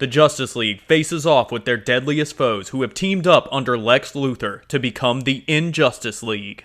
The Justice League faces off with their deadliest foes who have teamed up under Lex Luthor to become the Injustice League.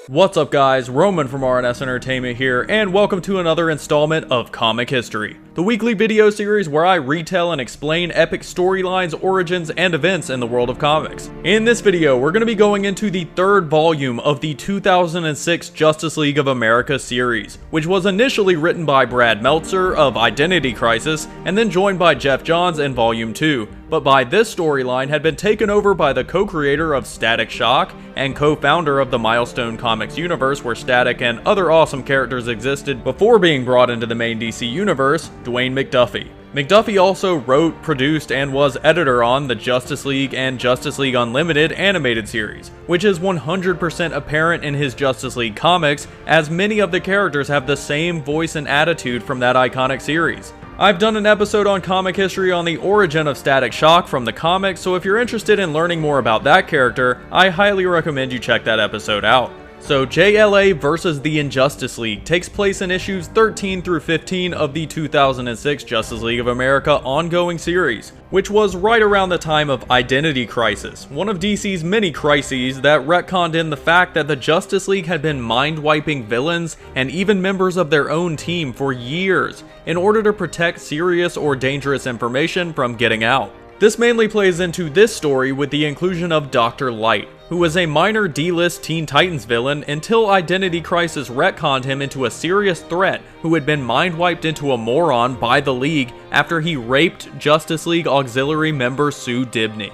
What's up guys, Roman from RNS Entertainment here, and welcome to another installment of Comic History, the weekly video series where I retell and explain epic storylines, origins, and events in the world of comics. In this video, we're going to be going into the third volume of the 2006 Justice League of America series, which was initially written by Brad Meltzer of Identity Crisis, and then joined by Jeff Johns in Volume 2. But by this storyline had been taken over by the co-creator of Static Shock and co-founder of the Milestone Comics universe where Static and other awesome characters existed before being brought into the main DC universe, Dwayne McDuffie. McDuffie also wrote, produced, and was editor on the Justice League and Justice League Unlimited animated series, which is 100% apparent in his Justice League comics, as many of the characters have the same voice and attitude from that iconic series. I've done an episode on comic history on the origin of Static Shock from the comics, so if you're interested in learning more about that character, I highly recommend you check that episode out. So JLA vs. the Injustice League takes place in issues 13 through 15 of the 2006 Justice League of America ongoing series, which was right around the time of Identity Crisis, one of DC's many crises that retconned in the fact that the Justice League had been mind-wiping villains and even members of their own team for years in order to protect serious or dangerous information from getting out. This mainly plays into this story with the inclusion of Dr. Light, who was a minor D-list Teen Titans villain until Identity Crisis retconned him into a serious threat who had been mind-wiped into a moron by the League after he raped Justice League Auxiliary member Sue Dibney.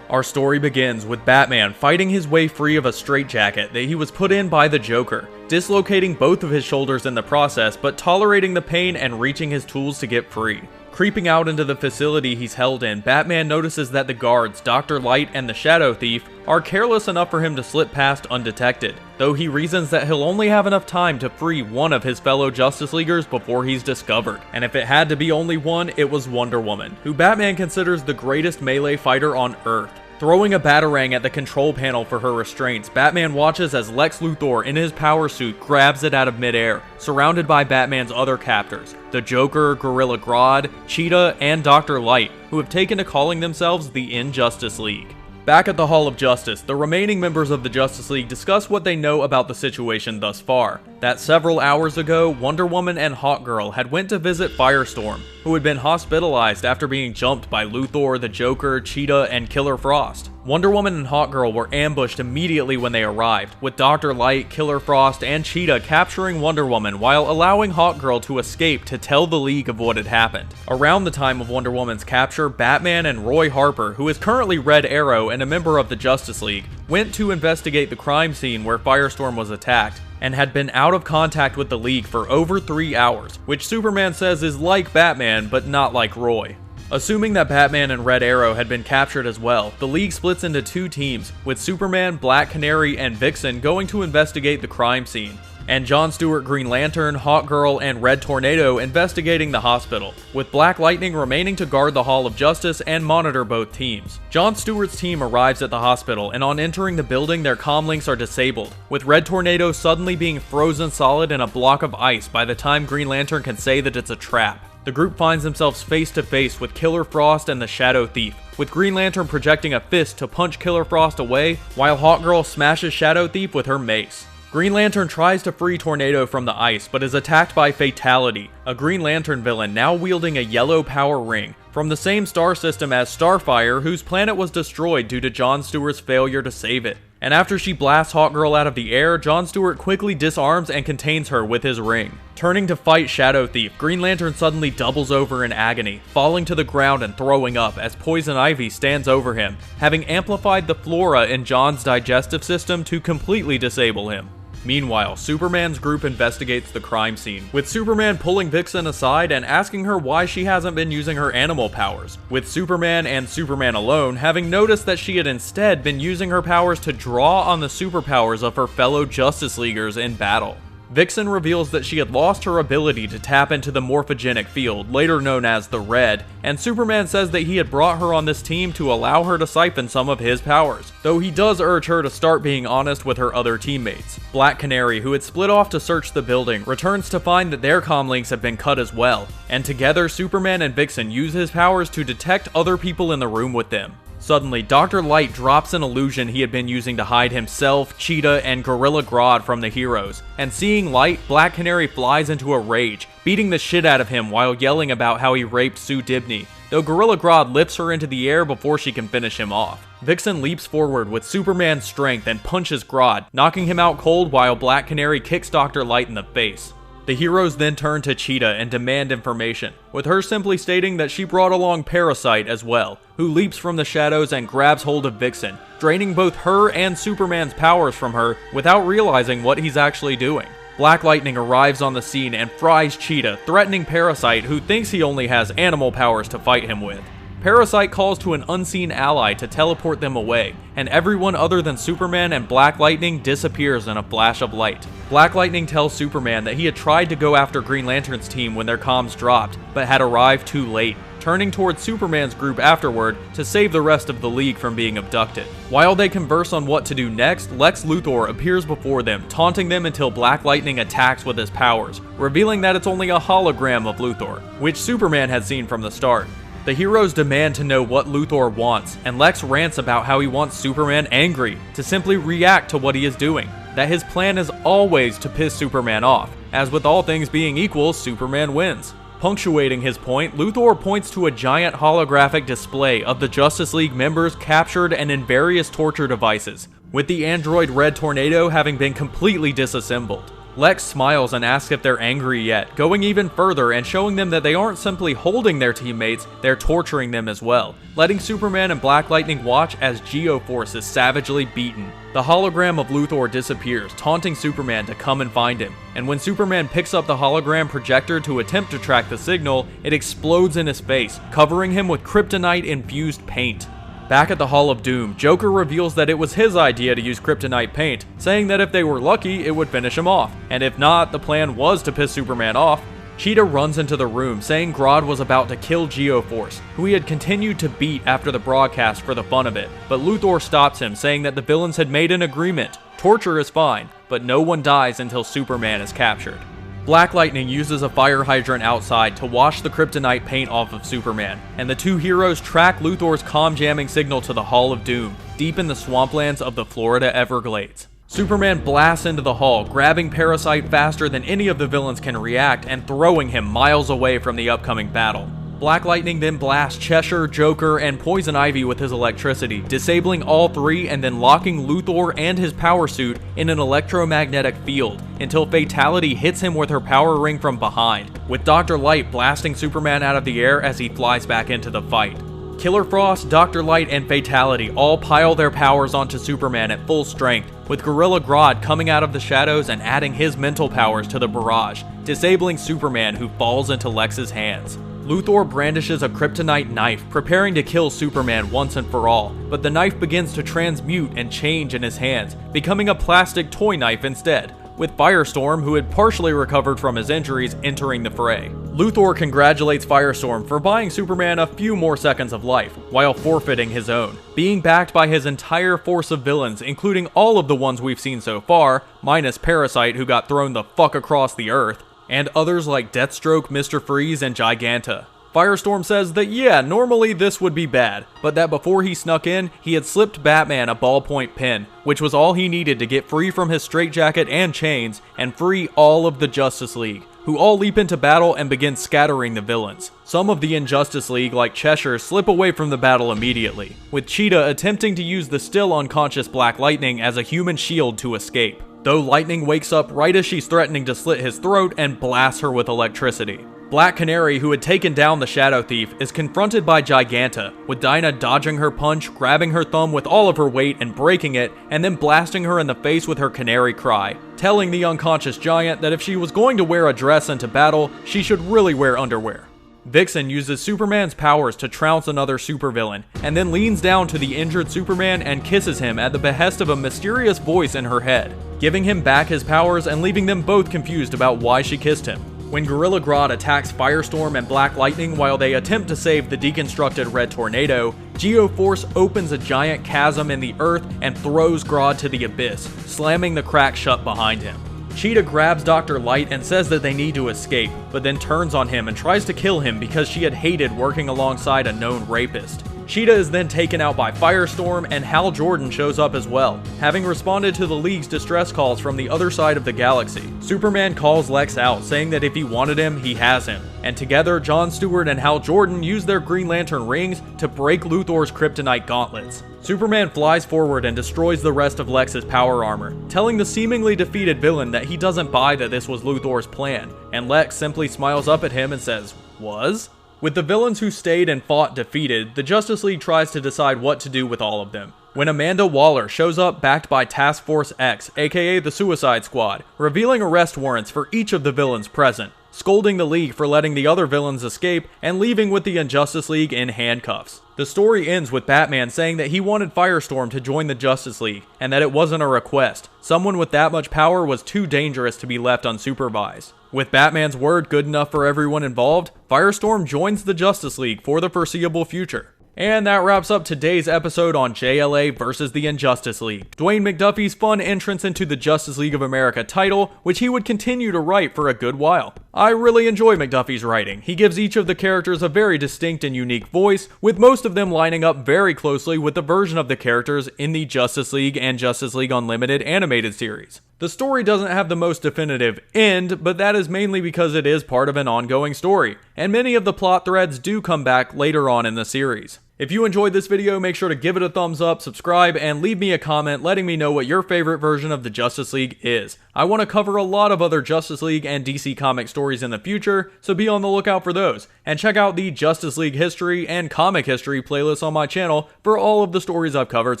Our story begins with Batman fighting his way free of a straitjacket that he was put in by the Joker, dislocating both of his shoulders in the process but tolerating the pain and reaching his tools to get free. Creeping out into the facility he's held in, Batman notices that the guards, Dr. Light and the Shadow Thief, are careless enough for him to slip past undetected, though he reasons that he'll only have enough time to free one of his fellow Justice Leaguers before he's discovered. And if it had to be only one, it was Wonder Woman, who Batman considers the greatest melee fighter on Earth. Throwing a batarang at the control panel for her restraints, Batman watches as Lex Luthor in his power suit grabs it out of midair, surrounded by Batman's other captors, the Joker, Gorilla Grodd, Cheetah, and Dr. Light, who have taken to calling themselves the Injustice League. Back at the Hall of Justice, the remaining members of the Justice League discuss what they know about the situation thus far. That several hours ago, Wonder Woman and Hawkgirl had went to visit Firestorm, who had been hospitalized after being jumped by Luthor, the Joker, Cheetah, and Killer Frost. Wonder Woman and Hawkgirl were ambushed immediately when they arrived, with Dr. Light, Killer Frost, and Cheetah capturing Wonder Woman while allowing Hawkgirl to escape to tell the League of what had happened. Around the time of Wonder Woman's capture, Batman and Roy Harper, who is currently Red Arrow and a member of the Justice League, went to investigate the crime scene where Firestorm was attacked, and had been out of contact with the League for over 3 hours, which Superman says is like Batman, but not like Roy. Assuming that Batman and Red Arrow had been captured as well, the League splits into two teams, with Superman, Black Canary, and Vixen going to investigate the crime scene, and John Stewart Green Lantern, Hawkgirl, and Red Tornado investigating the hospital, with Black Lightning remaining to guard the Hall of Justice and monitor both teams. John Stewart's team arrives at the hospital, and on entering the building their comlinks are disabled, with Red Tornado suddenly being frozen solid in a block of ice by the time Green Lantern can say that it's a trap. The group finds themselves face to face with Killer Frost and the Shadow Thief, with Green Lantern projecting a fist to punch Killer Frost away, while Hawkgirl smashes Shadow Thief with her mace. Green Lantern tries to free Tornado from the ice, but is attacked by Fatality, a Green Lantern villain now wielding a yellow power ring, from the same star system as Starfire, whose planet was destroyed due to John Stewart's failure to save it. And after she blasts Hawkgirl out of the air, John Stewart quickly disarms and contains her with his ring. Turning to fight Shadow Thief, Green Lantern suddenly doubles over in agony, falling to the ground and throwing up as Poison Ivy stands over him, having amplified the flora in John's digestive system to completely disable him. Meanwhile, Superman's group investigates the crime scene, with Superman pulling Vixen aside and asking her why she hasn't been using her animal powers, with Superman and Superman alone having noticed that she had instead been using her powers to draw on the superpowers of her fellow Justice Leaguers in battle. Vixen reveals that she had lost her ability to tap into the morphogenic field, later known as the Red, and Superman says that he had brought her on this team to allow her to siphon some of his powers, though he does urge her to start being honest with her other teammates. Black Canary, who had split off to search the building, returns to find that their comlinks have been cut as well, and together Superman and Vixen use his powers to detect other people in the room with them. Suddenly, Dr. Light drops an illusion he had been using to hide himself, Cheetah, and Gorilla Grodd from the heroes, and seeing Light, Black Canary flies into a rage, beating the shit out of him while yelling about how he raped Sue Dibney, though Gorilla Grodd lifts her into the air before she can finish him off. Vixen leaps forward with Superman's strength and punches Grodd, knocking him out cold while Black Canary kicks Dr. Light in the face. The heroes then turn to Cheetah and demand information, with her simply stating that she brought along Parasite as well, who leaps from the shadows and grabs hold of Vixen, draining both her and Superman's powers from her without realizing what he's actually doing. Black Lightning arrives on the scene and fries Cheetah, threatening Parasite, who thinks he only has animal powers to fight him with. Parasite calls to an unseen ally to teleport them away, and everyone other than Superman and Black Lightning disappears in a flash of light. Black Lightning tells Superman that he had tried to go after Green Lantern's team when their comms dropped, but had arrived too late, turning towards Superman's group afterward to save the rest of the League from being abducted. While they converse on what to do next, Lex Luthor appears before them, taunting them until Black Lightning attacks with his powers, revealing that it's only a hologram of Luthor, which Superman had seen from the start. The heroes demand to know what Luthor wants, and Lex rants about how he wants Superman angry, to simply react to what he is doing, that his plan is always to piss Superman off, as with all things being equal, Superman wins. Punctuating his point, Luthor points to a giant holographic display of the Justice League members captured and in various torture devices, with the android Red Tornado having been completely disassembled. Lex smiles and asks if they're angry yet, going even further and showing them that they aren't simply holding their teammates, they're torturing them as well, letting Superman and Black Lightning watch as Geoforce is savagely beaten. The hologram of Luthor disappears, taunting Superman to come and find him, and when Superman picks up the hologram projector to attempt to track the signal, it explodes in his face, covering him with kryptonite-infused paint. Back at the Hall of Doom, Joker reveals that it was his idea to use kryptonite paint, saying that if they were lucky, it would finish him off, and if not, the plan was to piss Superman off. Cheetah runs into the room, saying Grodd was about to kill Geoforce, who he had continued to beat after the broadcast for the fun of it, but Luthor stops him, saying that the villains had made an agreement. Torture is fine, but no one dies until Superman is captured. Black Lightning uses a fire hydrant outside to wash the kryptonite paint off of Superman, and the two heroes track Luthor's comm jamming signal to the Hall of Doom, deep in the swamplands of the Florida Everglades. Superman blasts into the hall, grabbing Parasite faster than any of the villains can react and throwing him miles away from the upcoming battle. Black Lightning then blasts Cheshire, Joker, and Poison Ivy with his electricity, disabling all three and then locking Luthor and his power suit in an electromagnetic field until Fatality hits him with her power ring from behind, with Dr. Light blasting Superman out of the air as he flies back into the fight. Killer Frost, Dr. Light, and Fatality all pile their powers onto Superman at full strength, with Gorilla Grodd coming out of the shadows and adding his mental powers to the barrage, disabling Superman, who falls into Lex's hands. Luthor brandishes a kryptonite knife, preparing to kill Superman once and for all, but the knife begins to transmute and change in his hands, becoming a plastic toy knife instead, with Firestorm, who had partially recovered from his injuries, entering the fray. Luthor congratulates Firestorm for buying Superman a few more seconds of life, while forfeiting his own, being backed by his entire force of villains, including all of the ones we've seen so far, minus Parasite, who got thrown the fuck across the earth, and others like Deathstroke, Mr. Freeze, and Giganta. Firestorm says that yeah, normally this would be bad, but that before he snuck in, he had slipped Batman a ballpoint pen, which was all he needed to get free from his straitjacket and chains, and free all of the Justice League, who all leap into battle and begin scattering the villains. Some of the Injustice League, like Cheshire, slip away from the battle immediately, with Cheetah attempting to use the still unconscious Black Lightning as a human shield to escape, though Lightning wakes up right as she's threatening to slit his throat and blasts her with electricity. Black Canary, who had taken down the Shadow Thief, is confronted by Giganta, with Dinah dodging her punch, grabbing her thumb with all of her weight and breaking it, and then blasting her in the face with her canary cry, telling the unconscious giant that if she was going to wear a dress into battle, she should really wear underwear. Vixen uses Superman's powers to trounce another supervillain, and then leans down to the injured Superman and kisses him at the behest of a mysterious voice in her head, giving him back his powers and leaving them both confused about why she kissed him. When Gorilla Grodd attacks Firestorm and Black Lightning while they attempt to save the deconstructed Red Tornado, Geoforce opens a giant chasm in the earth and throws Grodd to the abyss, slamming the crack shut behind him. Cheetah grabs Dr. Light and says that they need to escape, but then turns on him and tries to kill him because she had hated working alongside a known rapist. Cheetah is then taken out by Firestorm, and Hal Jordan shows up as well, having responded to the League's distress calls from the other side of the galaxy. Superman calls Lex out, saying that if he wanted him, he has him, and together John Stewart and Hal Jordan use their Green Lantern rings to break Luthor's kryptonite gauntlets. Superman flies forward and destroys the rest of Lex's power armor, telling the seemingly defeated villain that he doesn't buy that this was Luthor's plan, and Lex simply smiles up at him and says, "Was?" With the villains who stayed and fought defeated, the Justice League tries to decide what to do with all of them, when Amanda Waller shows up backed by Task Force X, aka the Suicide Squad, revealing arrest warrants for each of the villains present, scolding the League for letting the other villains escape and leaving with the Injustice League in handcuffs. The story ends with Batman saying that he wanted Firestorm to join the Justice League, and that it wasn't a request. Someone with that much power was too dangerous to be left unsupervised. With Batman's word good enough for everyone involved, Firestorm joins the Justice League for the foreseeable future. And that wraps up today's episode on JLA versus the Injustice League. Dwayne McDuffie's fun entrance into the Justice League of America title, which he would continue to write for a good while. I really enjoy McDuffie's writing. He gives each of the characters a very distinct and unique voice, with most of them lining up very closely with the version of the characters in the Justice League and Justice League Unlimited animated series. The story doesn't have the most definitive end, but that is mainly because it is part of an ongoing story, and many of the plot threads do come back later on in the series. If you enjoyed this video, make sure to give it a thumbs up, subscribe, and leave me a comment letting me know what your favorite version of the Justice League is. I want to cover a lot of other Justice League and DC comic stories in the future, so be on the lookout for those. And check out the Justice League history and comic history playlists on my channel for all of the stories I've covered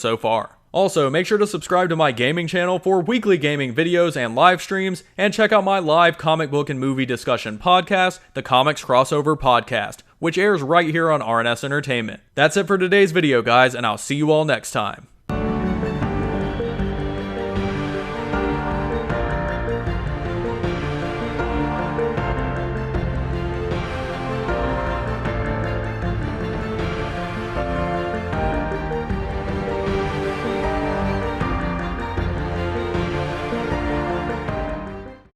so far. Also, make sure to subscribe to my gaming channel for weekly gaming videos and live streams, and check out my live comic book and movie discussion podcast, the Comics Crossover Podcast, which airs right here on RNS Entertainment. That's it for today's video, guys, and I'll see you all next time.